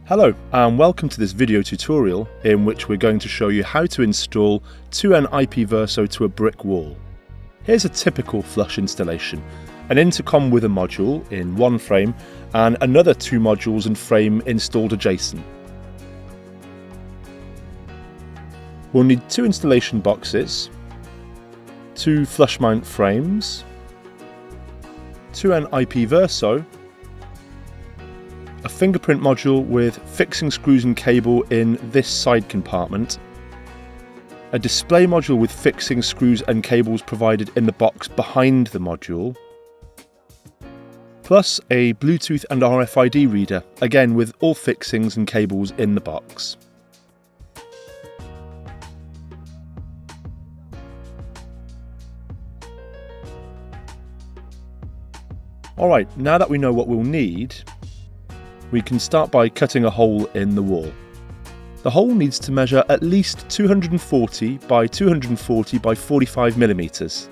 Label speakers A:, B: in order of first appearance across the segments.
A: Hello and welcome to this video tutorial in which we're going to show you how to install 2N IP Verso to a brick wall. Here's a typical flush installation: an intercom with a module in one frame and another 2 modules and frame installed adjacent. We'll need 2 installation boxes, 2 flush mount frames, 2N IP Verso, a fingerprint module with fixing screws and cable in this side compartment, a display module with fixing screws and cables provided in the box behind the module, plus a Bluetooth and RFID reader, again with all fixings and cables in the box. Alright, now that we know what we'll need, we can start by cutting a hole in the wall. The hole needs to measure at least 240 by 240 by 45 millimeters.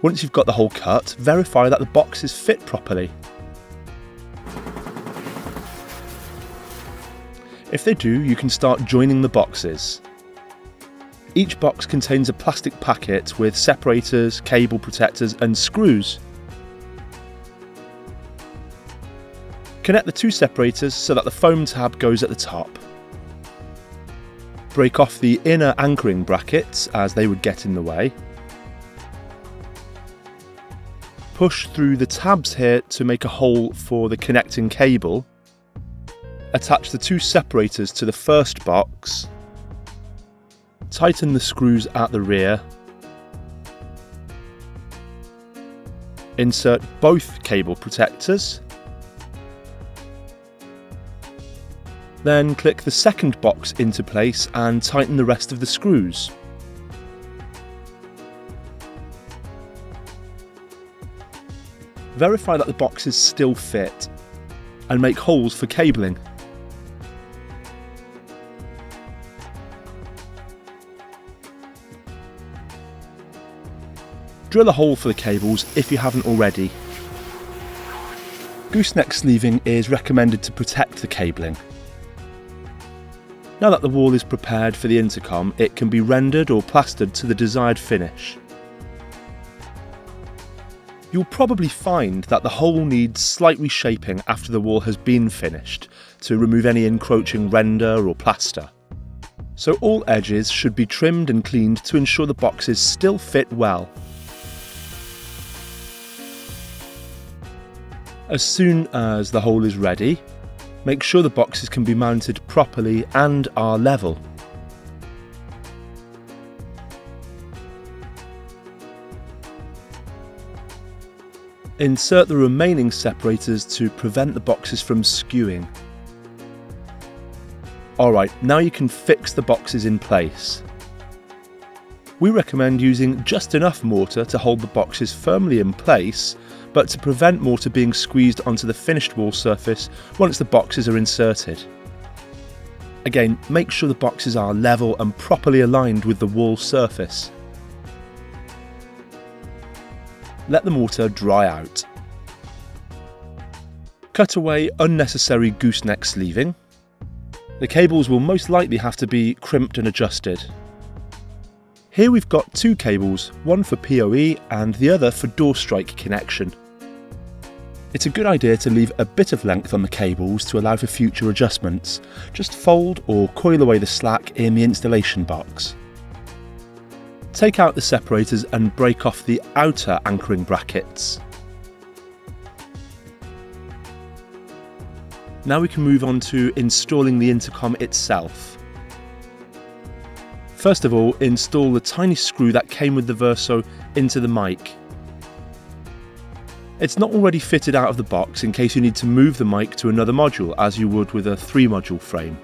A: Once you've got the hole cut, verify that the boxes fit properly. If they do, you can start joining the boxes. Each box contains a plastic packet with separators, cable protectors and screws. Connect the 2 separators so that the foam tab goes at the top. Break off the inner anchoring brackets as they would get in the way. Push through the tabs here to make a hole for the connecting cable. Attach the 2 separators to the first box. Tighten the screws at the rear. Insert both cable protectors. Then click the second box into place and tighten the rest of the screws. Verify that the boxes still fit and make holes for cabling. Drill a hole for the cables if you haven't already. Gooseneck sleeving is recommended to protect the cabling. Now that the wall is prepared for the intercom, it can be rendered or plastered to the desired finish. You'll probably find that the hole needs slight reshaping after the wall has been finished to remove any encroaching render or plaster. So all edges should be trimmed and cleaned to ensure the boxes still fit well. As soon as the hole is ready, make sure the boxes can be mounted properly and are level. Insert the remaining separators to prevent the boxes from skewing. Alright, now you can fix the boxes in place. We recommend using just enough mortar to hold the boxes firmly in place, but to prevent mortar being squeezed onto the finished wall surface once the boxes are inserted. Again, make sure the boxes are level and properly aligned with the wall surface. Let the mortar dry out. Cut away unnecessary gooseneck sleeving. The cables will most likely have to be crimped and adjusted. Here we've got 2 cables, one for PoE and the other for door strike connection. It's a good idea to leave a bit of length on the cables to allow for future adjustments. Just fold or coil away the slack in the installation box. Take out the separators and break off the outer anchoring brackets. Now we can move on to installing the intercom itself. First of all, install the tiny screw that came with the Verso into the mic. It's not already fitted out of the box in case you need to move the mic to another module as you would with a 3 module frame.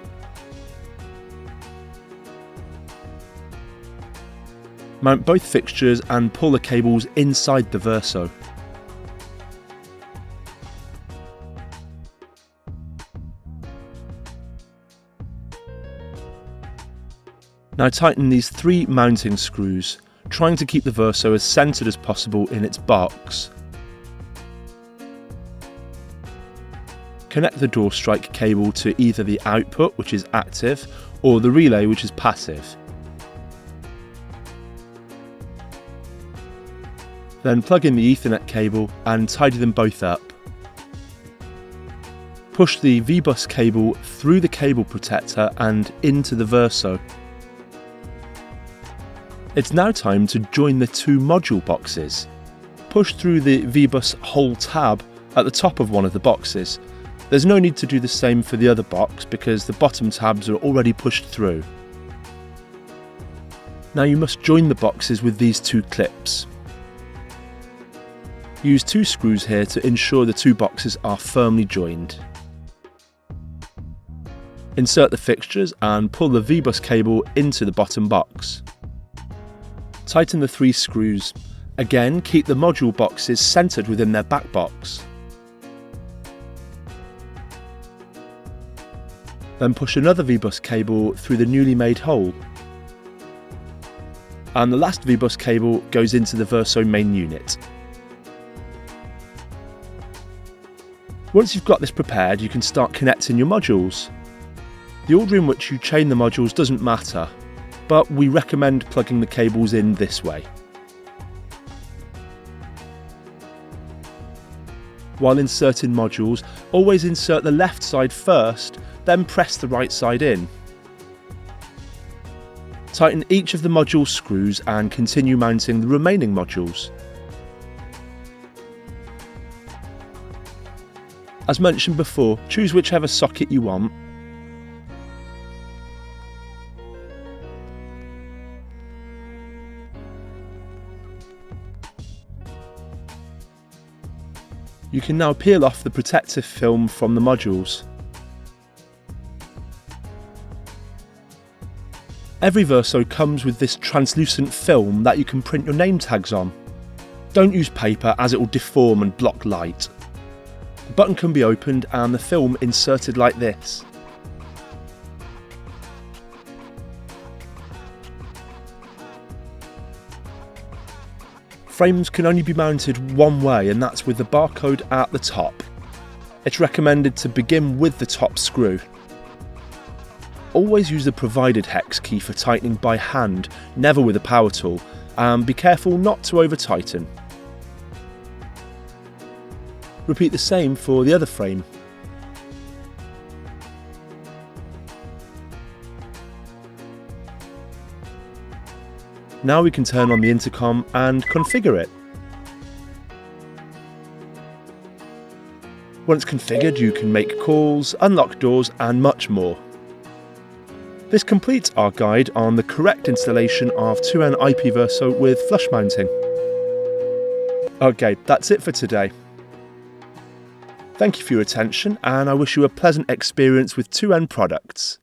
A: Mount both fixtures and pull the cables inside the Verso. Now tighten these 3 mounting screws, trying to keep the Verso as centred as possible in its box. Connect the door strike cable to either the output, which is active, or the relay, which is passive. Then plug in the Ethernet cable and tidy them both up. Push the V-bus cable through the cable protector and into the Verso. It's now time to join the two module boxes. Push through the V-bus hole tab at the top of one of the boxes. There's no need to do the same for the other box because the bottom tabs are already pushed through. Now you must join the boxes with these two clips. Use two screws here to ensure the two boxes are firmly joined. Insert the fixtures and pull the V-bus cable into the bottom box. Tighten the 3 screws. Again, keep the module boxes centred within their back box. Then push another V-bus cable through the newly made hole. And the last V-bus cable goes into the Verso main unit. Once you've got this prepared, you can start connecting your modules. The order in which you chain the modules doesn't matter, but we recommend plugging the cables in this way. While inserting modules, always insert the left side first, then press the right side in. Tighten each of the module screws and continue mounting the remaining modules. As mentioned before, choose whichever socket you want. You can now peel off the protective film from the modules. Every Verso comes with this translucent film that you can print your name tags on. Don't use paper as it will deform and block light. The button can be opened and the film inserted like this. Frames can only be mounted one way, and that's with the barcode at the top. It's recommended to begin with the top screw. Always use the provided hex key for tightening by hand, never with a power tool, and be careful not to over tighten. Repeat the same for the other frame. Now we can turn on the intercom and configure it. Once configured, you can make calls, unlock doors and much more. This completes our guide on the correct installation of 2N IP Verso with flush mounting. Okay, that's it for today. Thank you for your attention, and I wish you a pleasant experience with 2N products.